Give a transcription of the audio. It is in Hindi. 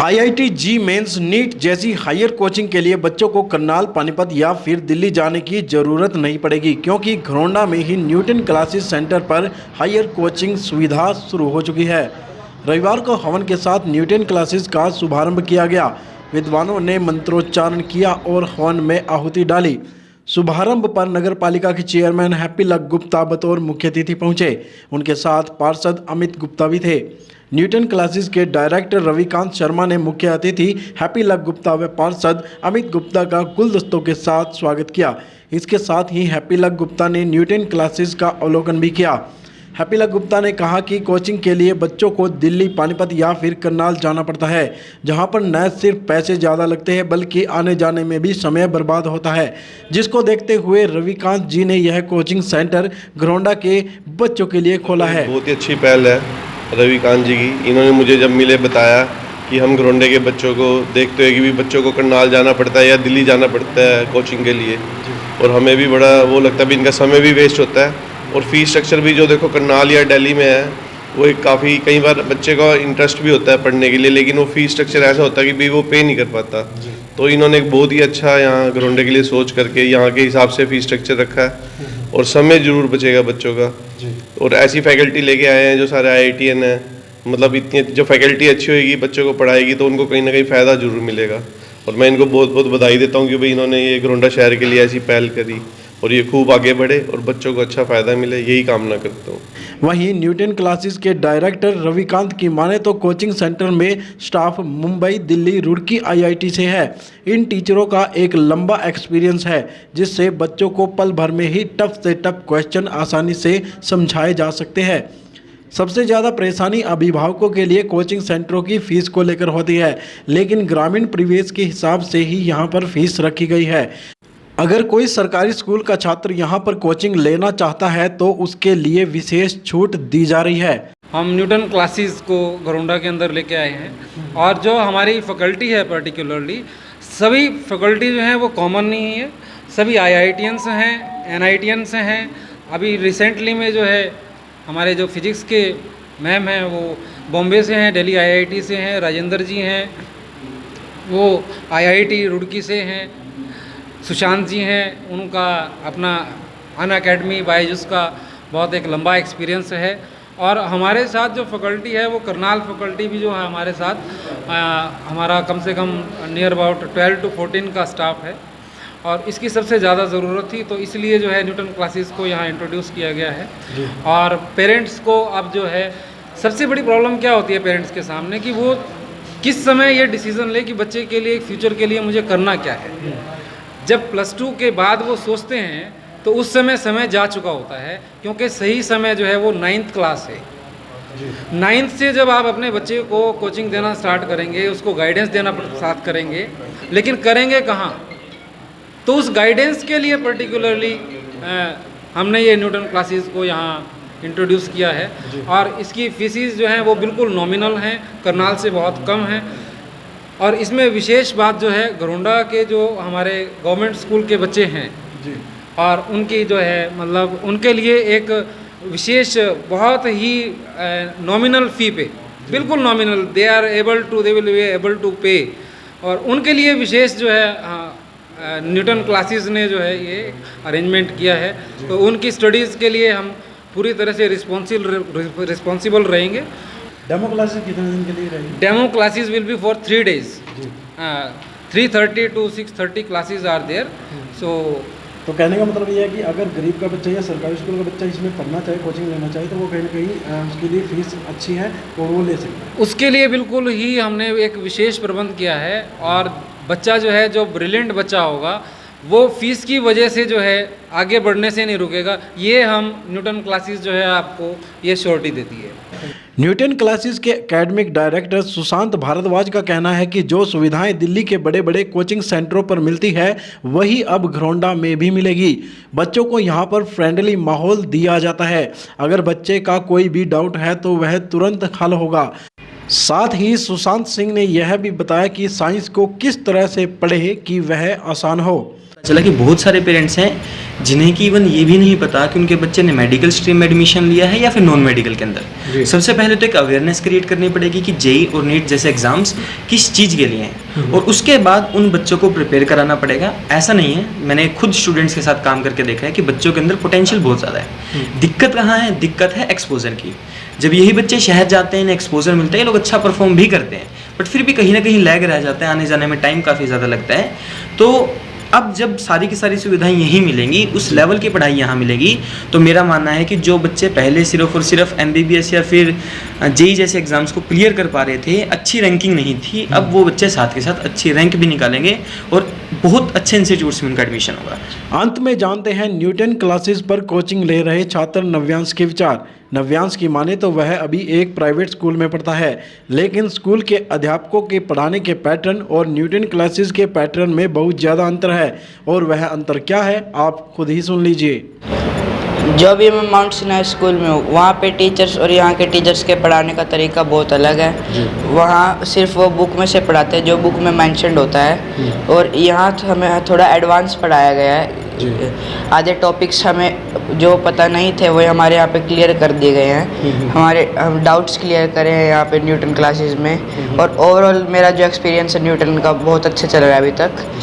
आईआईटी जी मेंस नीट जैसी हायर कोचिंग के लिए बच्चों को करनाल पानीपत या फिर दिल्ली जाने की ज़रूरत नहीं पड़ेगी, क्योंकि घरौंडा में ही न्यूटन क्लासेस सेंटर पर हायर कोचिंग सुविधा शुरू हो चुकी है। रविवार को हवन के साथ न्यूटन क्लासेस का शुभारंभ किया गया। विद्वानों ने मंत्रोच्चारण किया और हवन में आहुति डाली। शुभारंभ पर नगर पालिका के चेयरमैन हैप्पी लक गुप्ता बतौर मुख्य अतिथि पहुंचे। उनके साथ पार्षद अमित गुप्ता भी थे। न्यूटन क्लासेस के डायरेक्टर रविकांत शर्मा ने मुख्य अतिथि हैप्पी लक गुप्ता व पार्षद अमित गुप्ता का गुलदस्तों के साथ स्वागत किया। इसके साथ ही हैप्पी लक गुप्ता ने न्यूटन क्लासेस का अवलोकन भी किया। हैप्पी लक गुप्ता ने कहा कि कोचिंग के लिए बच्चों को दिल्ली, पानीपत या फिर करनाल जाना पड़ता है, जहां पर न सिर्फ पैसे ज़्यादा लगते हैं बल्कि आने जाने में भी समय बर्बाद होता है, जिसको देखते हुए रविकांत जी ने यह कोचिंग सेंटर घरौंडा के बच्चों के लिए खोला है। बहुत ही अच्छी पहल है रविकांत जी की। इन्होंने मुझे जब मिले बताया कि हम घरौंडे के बच्चों को देखते हैं कि भी बच्चों को करनाल जाना पड़ता है या दिल्ली जाना पड़ता है कोचिंग के लिए, और हमें भी बड़ा वो लगता है भी इनका समय भी वेस्ट होता है। और फीस स्ट्रक्चर भी जो देखो करनाल या दिल्ली में है वो एक काफ़ी कई बार बच्चे का इंटरेस्ट भी होता है पढ़ने के लिए, लेकिन वो फीस स्ट्रक्चर ऐसा होता है कि भी वो पे नहीं कर पाता। तो इन्होंने एक बहुत ही अच्छा यहाँ घरौंडे के लिए सोच करके यहाँ के हिसाब से फीस स्ट्रक्चर रखा है और समय ज़रूर बचेगा बच्चों का। और ऐसी फैकल्टी लेके आए हैं जो सारे IITian हैं, मतलब इतनी जो फैकल्टी अच्छी होगी बच्चों को पढ़ाएगी तो उनको कहीं ना कहीं फ़ायदा जरूर मिलेगा। और मैं इनको बहुत बहुत बधाई देता हूँ कि भाई इन्होंने ये घरौंडा शहर के लिए ऐसी पहल करी और ये खूब आगे बढ़े और बच्चों को अच्छा फ़ायदा मिले, यही कामना करता हूँ। वहीं न्यूटन क्लासेस के डायरेक्टर रविकांत की माने तो कोचिंग सेंटर में स्टाफ मुंबई, दिल्ली, रुड़की IIT से है। इन टीचरों का एक लंबा एक्सपीरियंस है, जिससे बच्चों को पल भर में ही टफ से टफ क्वेश्चन आसानी से समझाए जा सकते हैं। सबसे ज़्यादा परेशानी अभिभावकों के लिए कोचिंग सेंटरों की फ़ीस को लेकर होती है, लेकिन ग्रामीण परिवेश के हिसाब से ही यहाँ पर फीस रखी गई है। अगर कोई सरकारी स्कूल का छात्र यहाँ पर कोचिंग लेना चाहता है तो उसके लिए विशेष छूट दी जा रही है। हम न्यूटन क्लासेस को घरौंडा के अंदर लेके आए हैं और जो हमारी फैकल्टी है पर्टिकुलरली सभी फैकल्टी जो हैं वो कॉमन नहीं है, सभी IITians हैं, NITians हैं। अभी रिसेंटली में जो है हमारे जो फिजिक्स के मैम हैं वो बॉम्बे से हैं, दिल्ली IIT से हैं, राजेंद्र जी हैं वो IIT रुड़की से हैं, सुशांत जी हैं, उनका अपना अनअकैडमी बायजूस का बहुत एक लंबा एक्सपीरियंस है। और हमारे साथ जो फैकल्टी है वो करनाल फैकल्टी भी जो है हमारे साथ हमारा कम से कम नियर अबाउट 12 to 14 का स्टाफ है और इसकी सबसे ज़्यादा ज़रूरत थी, तो इसलिए जो है न्यूटन क्लासेस को यहाँ इंट्रोड्यूस किया गया है। और पेरेंट्स को अब जो है सबसे बड़ी प्रॉब्लम क्या होती है पेरेंट्स के सामने कि वो किस समय ये डिसीज़न ले कि बच्चे के लिए फ्यूचर के लिए मुझे करना क्या है। जब +2 के बाद वो सोचते हैं तो उस समय जा चुका होता है, क्योंकि सही समय जो है वो 9th क्लास है। 9th से जब आप अपने बच्चे को कोचिंग देना स्टार्ट करेंगे, उसको गाइडेंस देना स्टार्ट करेंगे, लेकिन करेंगे कहाँ? तो उस गाइडेंस के लिए पर्टिकुलरली हमने ये न्यूटन क्लासेस को यहाँ इंट्रोड्यूस किया है और इसकी फीसिस जो हैं वो बिल्कुल नॉमिनल हैं, करनाल से बहुत कम हैं। और इसमें विशेष बात जो है घरौंडा के जो हमारे गवर्नमेंट स्कूल के बच्चे हैं और उनकी जो है मतलब उनके लिए एक विशेष बहुत ही नॉमिनल फ़ी पे, बिल्कुल nominal, they will be able to pay, और उनके लिए विशेष जो है न्यूटन क्लासेस ने जो है ये अरेंजमेंट किया है। तो उनकी स्टडीज़ के लिए हम पूरी तरह से रिस्पॉन्सिबल रहेंगे। डेमो क्लासेस कितने दिन के लिए रहेंगी? Demo classes will be for 3 days। 3:30 to 6:30 classes are there. So तो कहने का मतलब ये है कि अगर गरीब का बच्चा या सरकारी स्कूल का बच्चा इसमें पढ़ना चाहे, कोचिंग लेना चाहे, तो वो कहीं ना कहीं उसके लिए फ़ीस अच्छी है और वो ले सकता है। उसके लिए बिल्कुल ही हमने एक विशेष प्रबंध किया है और बच्चा जो है जो ब्रिलियंट बच्चा होगा वो फीस की वजह से जो है आगे बढ़ने से नहीं रुकेगा। ये हम न्यूटन क्लासेस जो है आपको ये श्योरिटी देती है। न्यूटन क्लासेस के एकेडमिक डायरेक्टर सुशांत भारद्वाज का कहना है कि जो सुविधाएं दिल्ली के बड़े बड़े कोचिंग सेंटरों पर मिलती है वही अब घरौंडा में भी मिलेगी। बच्चों को यहां पर फ्रेंडली माहौल दिया जाता है। अगर बच्चे का कोई भी डाउट है तो वह तुरंत हल होगा। साथ ही सुशांत सिंह ने यह भी बताया कि साइंस को किस तरह से पढ़े कि वह आसान हो। चला कि बहुत सारे पेरेंट्स हैं जिन्हें कि इवन ये भी नहीं पता कि उनके बच्चे ने मेडिकल स्ट्रीम में एडमिशन लिया है या फिर नॉन मेडिकल के अंदर। सबसे पहले तो एक अवेयरनेस क्रिएट करनी पड़ेगी कि जेई और नीट जैसे एग्जाम्स किस चीज़ के लिए हैं, और उसके बाद उन बच्चों को प्रिपेयर कराना पड़ेगा। ऐसा नहीं है, मैंने खुद स्टूडेंट्स के साथ काम करके देखा है कि बच्चों के अंदर पोटेंशियल बहुत ज़्यादा है। दिक्कत कहाँ है? दिक्कत है एक्सपोजर की। जब यही बच्चे शहर जाते हैं, इन्हें एक्सपोजर मिलता है, ये लोग अच्छा परफॉर्म भी करते हैं, बट फिर भी कहीं ना कहीं लैग रह जाता है, आने जाने में टाइम काफ़ी ज़्यादा लगता है। तो अब जब सारी की सारी सुविधाएं यहीं मिलेंगी, उस लेवल की पढ़ाई यहाँ मिलेगी, तो मेरा मानना है कि जो बच्चे पहले सिर्फ और सिर्फ MBBS या फिर जेई जैसे एग्जाम्स को क्लियर कर पा रहे थे, अच्छी रैंकिंग नहीं थी, अब वो बच्चे साथ के साथ अच्छी रैंक भी निकालेंगे और बहुत अच्छे इंस्टीट्यूट्स में उनका एडमिशन होगा। अंत में जानते हैं न्यूटन क्लासेस पर कोचिंग ले रहे छात्र नव्यांश के विचार। नव्यांश की माने तो वह अभी एक प्राइवेट स्कूल में पढ़ता है, लेकिन स्कूल के अध्यापकों के पढ़ाने के पैटर्न और न्यूटन क्लासेस के पैटर्न में बहुत ज़्यादा अंतर है, और वह अंतर क्या है आप खुद ही सुन लीजिए। जो भी मैं माउंट सिनाई स्कूल में हूँ, वहाँ पे टीचर्स और यहाँ के टीचर्स के पढ़ाने का तरीका बहुत अलग है। वहाँ सिर्फ वो बुक में से पढ़ाते हैं जो बुक में मेंशन्ड होता है, और यहाँ हमें थोड़ा एडवांस पढ़ाया गया है। आधे टॉपिक्स हमें जो पता नहीं थे वो हमारे यहाँ पे क्लियर कर दिए गए हैं। हम डाउट्स क्लियर करे हैं यहाँ पे न्यूटन क्लासेस में, और ओवरऑल मेरा जो एक्सपीरियंस है न्यूटन का बहुत अच्छा चल रहा है अभी तक।